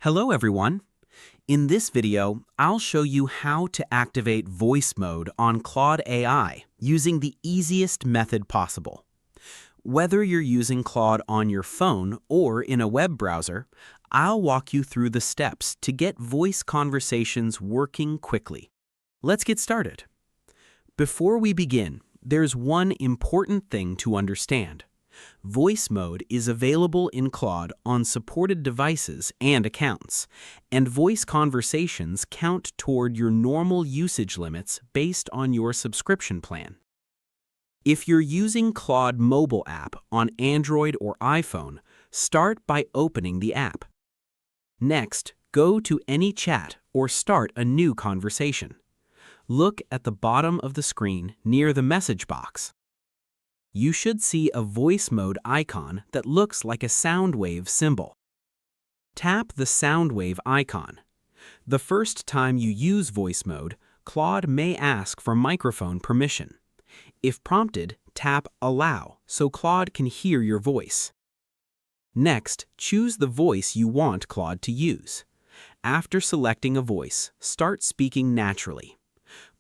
Hello everyone. In this video, I'll show you how to activate voice mode on Claude AI using the easiest method possible. Whether you're using Claude on your phone or in a web browser, I'll walk you through the steps to get voice conversations working quickly. Let's get started. Before we begin, there's one important thing to understand. Voice mode is available in Claude on supported devices and accounts, and voice conversations count toward your normal usage limits based on your subscription plan. If you're using Claude mobile app on Android or iPhone, start by opening the app. Next, go to any chat or start a new conversation. Look at the bottom of the screen near the message box. You should see a voice mode icon that looks like a sound wave symbol. Tap the sound wave icon. The first time you use voice mode, Claude may ask for microphone permission. If prompted, tap Allow so Claude can hear your voice. Next, choose the voice you want Claude to use. After selecting a voice, start speaking naturally.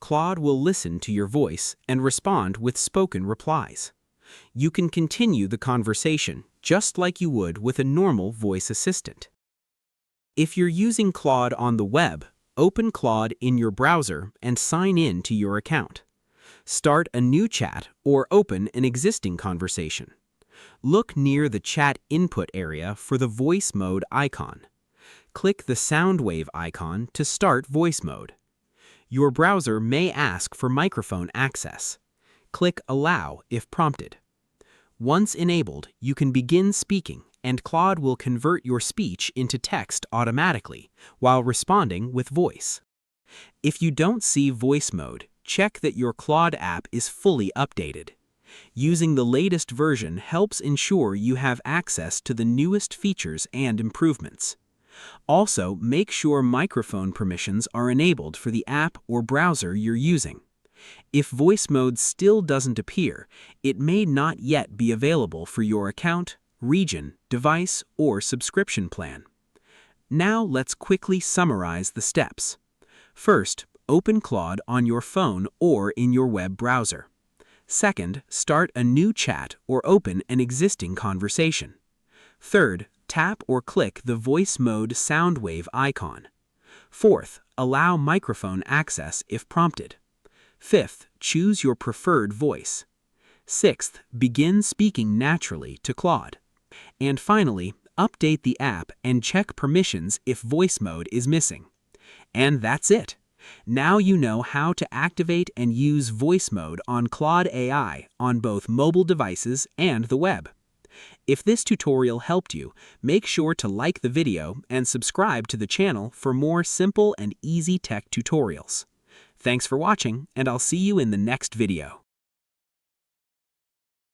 Claude will listen to your voice and respond with spoken replies. You can continue the conversation just like you would with a normal voice assistant. If you're using Claude on the web, open Claude in your browser and sign in to your account. Start a new chat or open an existing conversation. Look near the chat input area for the voice mode icon. Click the sound wave icon to start voice mode. Your browser may ask for microphone access. Click Allow if prompted. Once enabled, you can begin speaking, and Claude will convert your speech into text automatically while responding with voice. If you don't see voice mode, check that your Claude app is fully updated. Using the latest version helps ensure you have access to the newest features and improvements. Also, make sure microphone permissions are enabled for the app or browser you're using. If voice mode still doesn't appear, it may not yet be available for your account, region, device, or subscription plan. Now let's quickly summarize the steps. First, open Claude on your phone or in your web browser. Second, start a new chat or open an existing conversation. Third, tap or click the voice mode sound wave icon. Fourth, allow microphone access if prompted. Fifth, choose your preferred voice. Sixth, begin speaking naturally to Claude. And finally, update the app and check permissions if voice mode is missing. And that's it. Now you know how to activate and use voice mode on Claude AI on both mobile devices and the web. If this tutorial helped you, make sure to like the video and subscribe to the channel for more simple and easy tech tutorials. Thanks for watching, and I'll see you in the next video.